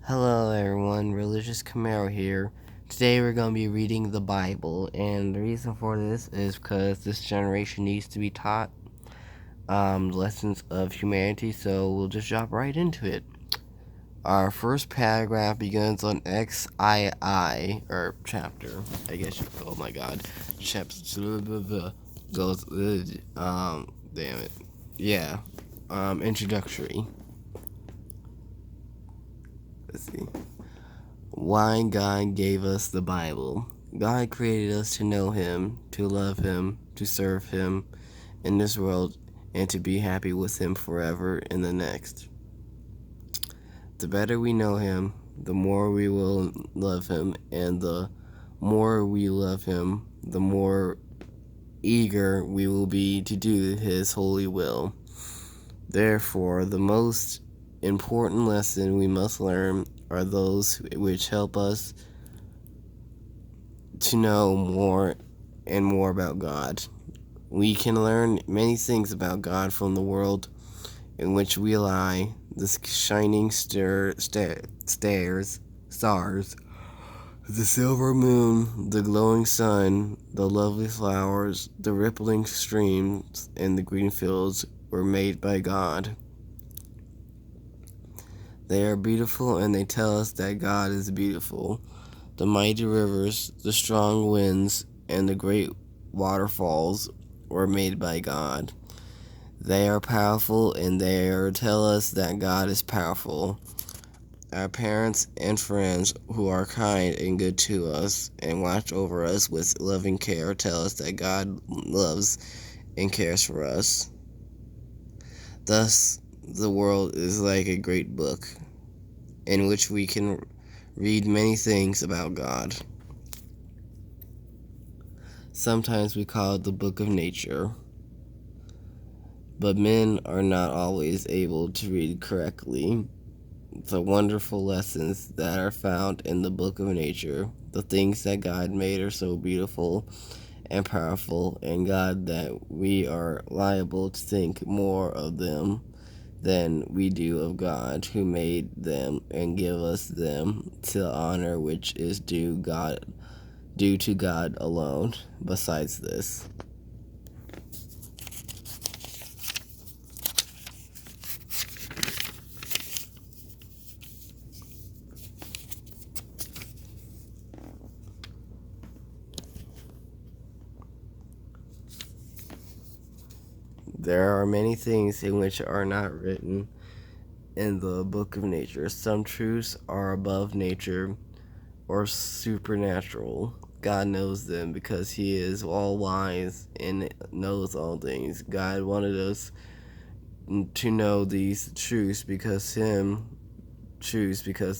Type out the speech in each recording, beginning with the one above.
Hello everyone, Religious Camaro here. Today we're going to be reading the Bible, and the reason for this is because this generation needs to be taught lessons of humanity, so we'll just jump right into it. Our first paragraph begins on XII, or chapter, I guess oh my god, chapter, goes, damn it, yeah, introductory. Let's see. Why God gave us the Bible. God created us to know Him, to love Him, to serve Him in this world, and to be happy with Him forever in the next. The better we know Him, the more we will love Him, and the more we love Him, the more eager we will be to do His holy will. Therefore, the most important lesson we must learn are those which help us to know more and more about God. We can learn many things about God from the world in which we lie, the shining stars, the silver moon, the glowing sun, the lovely flowers, the rippling streams, and the green fields were made by God. They are beautiful, and they tell us that God is beautiful. The mighty rivers, the strong winds, and the great waterfalls were made by God. They are powerful, and they tell us that God is powerful. Our parents and friends who are kind and good to us and watch over us with loving care tell us that God loves and cares for us. Thus, the world is like a great book in which we can read many things about God. Sometimes we call it the book of nature, but men are not always able to read correctly the wonderful lessons that are found in the book of nature. The things that God made are so beautiful and powerful, and God, that we are liable to think more of them than we do of God, who made them and give us them to honor which is due to God alone. Besides this, there are many things in which are not written in the book of nature. Some truths are above nature or supernatural. God knows them because He is all wise and knows all things. God wanted us to know these truths because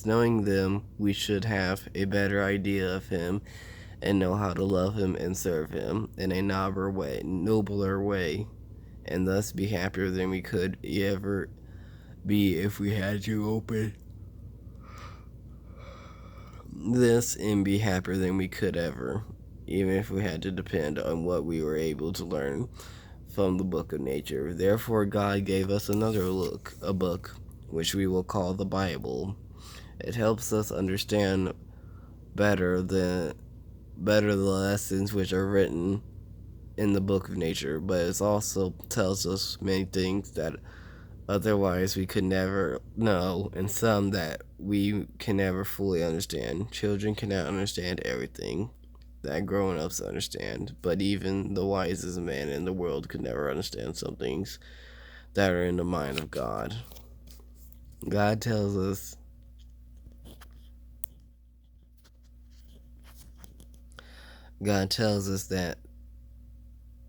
knowing them we should have a better idea of Him and know how to love Him and serve Him in a nobler way, and thus be happier than we could ever be if we had to open this, and be happier than we could ever, even if we had to depend on what we were able to learn from the book of nature. Therefore, God gave us a book, which we will call the Bible. It helps us understand better the lessons which are written in the book of nature, but it also tells us many things that otherwise we could never know, and some that we can never fully understand. Children cannot understand everything that grown-ups understand, but even the wisest man in the world could never understand some things that are in the mind of God. God tells us that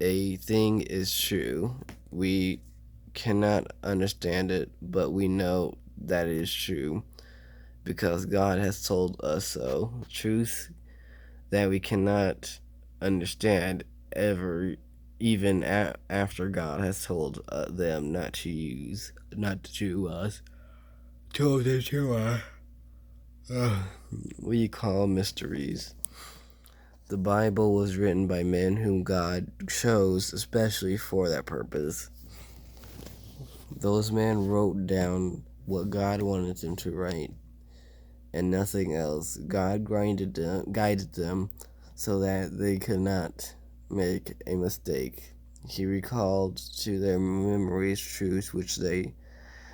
a thing is true. We cannot understand it, but we know that it is true because God has told us so. Truth that we cannot understand ever, even after God has told them told it to us. We call mysteries. The Bible was written by men whom God chose especially for that purpose. Those men wrote down what God wanted them to write. and nothing else. God guided them so that they could not make a mistake. He recalled to their memories truths which they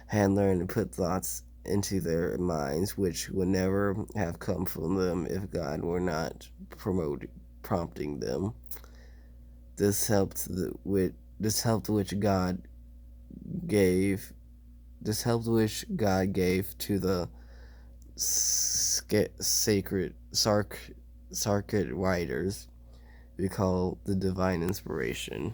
had learned and put thoughts into their minds which would never have come from them if God were not prompting them. This helped this helped which God gave this helped which God gave to the sacred sacred writers we call the divine inspiration.